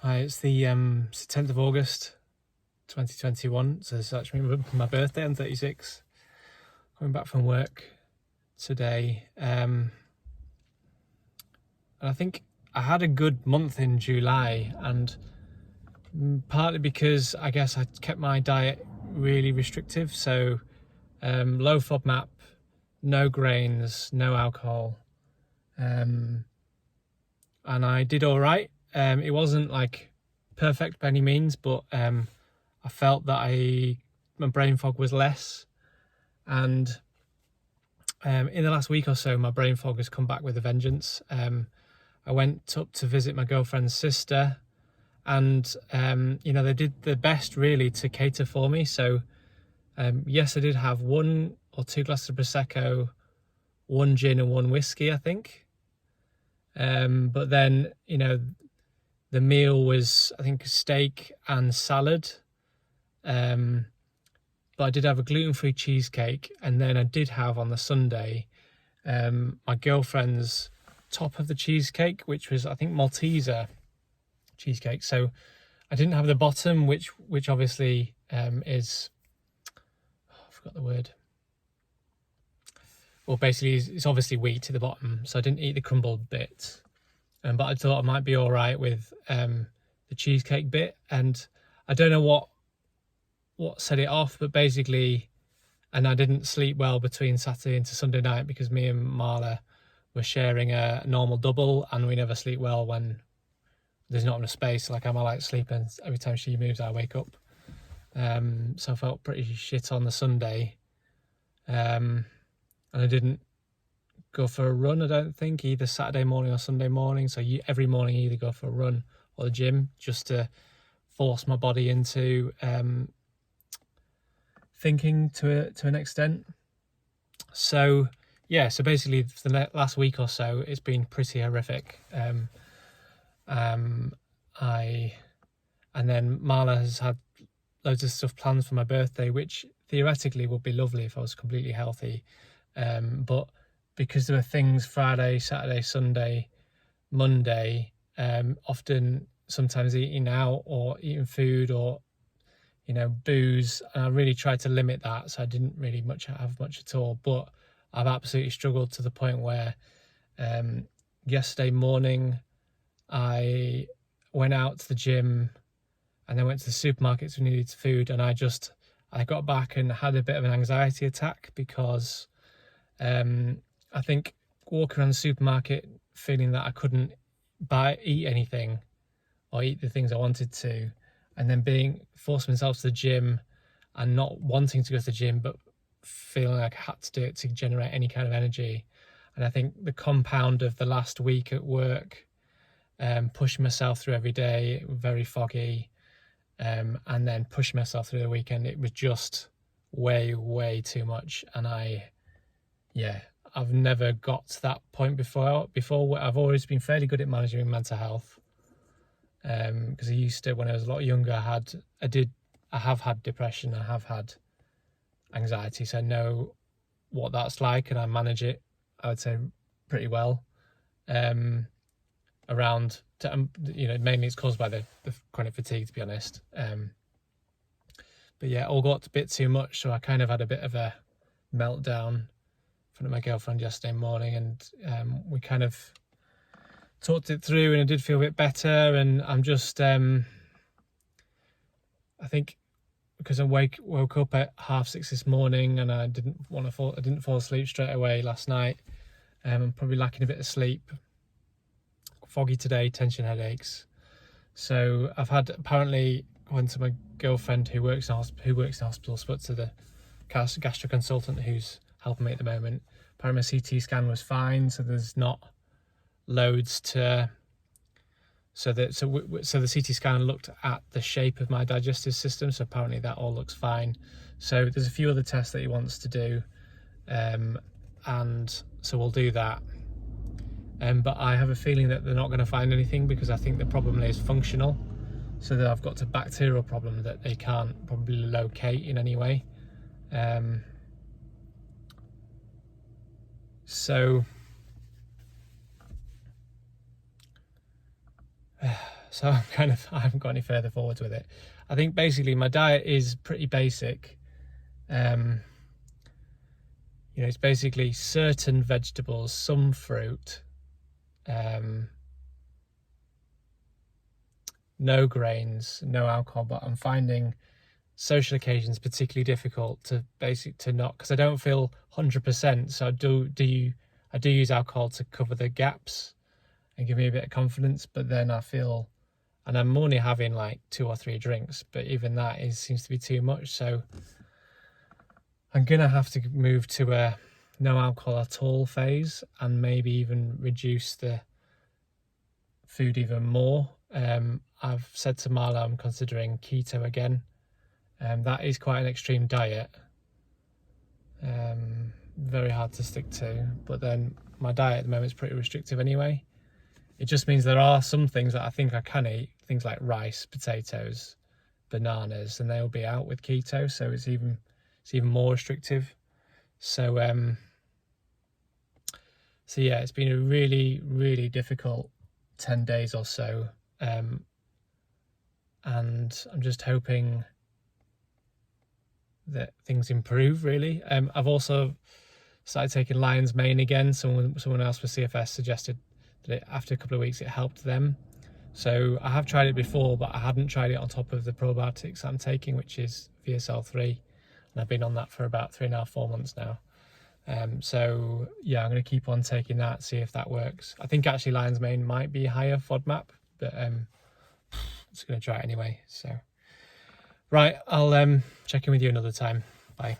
Hi, it's the 10th of August 2021, so it's actually my birthday. I'm 36, coming back from work today, and I think I had a good month in July, and partly because I guess I kept my diet really restrictive, so low FODMAP, no grains, no alcohol, and I did all right. It wasn't like perfect by any means, but I felt that my brain fog was less, and in the last week or so, my brain fog has come back with a vengeance. I went up to visit my girlfriend's sister, and they did their best really to cater for me. So yes, I did have 1 or 2 glasses of prosecco, 1 gin and 1 whiskey, I think. But then the meal was, I think, steak and salad. But I did have a gluten-free cheesecake, and then I did have on the Sunday my girlfriend's top of the cheesecake, which was, I think, Malteser cheesecake. So I didn't have the bottom, which obviously is, I forgot the word. Well, basically, it's obviously wheat at the bottom, so I didn't eat the crumbled bit. But I thought I might be all right with the cheesecake bit, and I don't know what set it off, but basically, and I didn't sleep well between Saturday into Sunday night because me and Marla were sharing a normal double, and we never sleep well when there's not enough space. Like, I'm like sleeping every time she moves, I wake up. So I felt pretty shit on the Sunday, and I didn't go for a run, I don't think, either Saturday morning or Sunday morning. So every morning I either go for a run or the gym, just to force my body into thinking to an extent. So yeah, so basically for the last week or so, it's been pretty horrific. And then Marla has had loads of stuff planned for my birthday, which theoretically would be lovely if I was completely healthy. But because there were things Friday, Saturday, Sunday, Monday, often sometimes eating out or eating food or booze, and I really tried to limit that, so I didn't really have much at all. But I've absolutely struggled to the point where yesterday morning I went out to the gym and then went to the supermarket to needed food, and I got back and had a bit of an anxiety attack because I think walking around the supermarket feeling that I couldn't eat anything or eat the things I wanted to, and then forced myself to the gym and not wanting to go to the gym, but feeling like I had to do it to generate any kind of energy. And I think the compound of the last week at work, pushing myself through every day, very foggy, and then pushing myself through the weekend, it was just way, way too much. And I've never got to that point before. I've always been fairly good at managing mental health. Because I used to, when I was a lot younger, I have had depression, I have had anxiety, so I know what that's like, and I manage it, I would say, pretty well. Mainly it's caused by the chronic fatigue, to be honest. But yeah, it all got a bit too much, so I kind of had a bit of a meltdown in front of my girlfriend yesterday morning, and we kind of talked it through, and I did feel a bit better. And I'm just I think because I woke up at 6:30 this morning, and I didn't fall asleep straight away last night. I'm probably lacking a bit of sleep, foggy today, tension headaches. So I've had, apparently, went to my girlfriend who works in hospital, spoke to the gastro consultant who's helping me at the moment. Apparently my CT scan was fine, so there's not loads to, so the CT scan looked at the shape of my digestive system, so apparently that all looks fine. So there's a few other tests that he wants to do, and so we'll do that. But I have a feeling that they're not going to find anything, because I think the problem is functional, so that I've got a bacterial problem that they can't probably locate in any way. So so I haven't got any further forwards with it. I think basically my diet is pretty basic. It's basically certain vegetables, some fruit, no grains, no alcohol, but I'm finding social occasions particularly difficult to not, because I don't feel 100%, so I do use alcohol to cover the gaps and give me a bit of confidence, but then I feel, and I'm only having like 2 or 3 drinks, but even that seems to be too much, so I'm gonna have to move to a no alcohol at all phase and maybe even reduce the food even more. I've said to Marla I'm considering keto again. That is quite an extreme diet, very hard to stick to, but then my diet at the moment is pretty restrictive anyway. It just means there are some things that I think I can eat, things like rice, potatoes, bananas, and they'll be out with keto, so it's even more restrictive. So yeah, it's been a really, really difficult 10 days or so, and I'm just hoping that things improve, really. I've also started taking lion's mane again. Someone else with CFS suggested that after a couple of weeks it helped them. So I have tried it before, but I hadn't tried it on top of the probiotics I'm taking, which is VSL3, and I've been on that for about 3.5-4 months now. So yeah, I'm going to keep on taking that, see if that works. I think actually lion's mane might be higher FODMAP, but I'm just going to try it anyway. So right, I'll check in with you another time. Bye.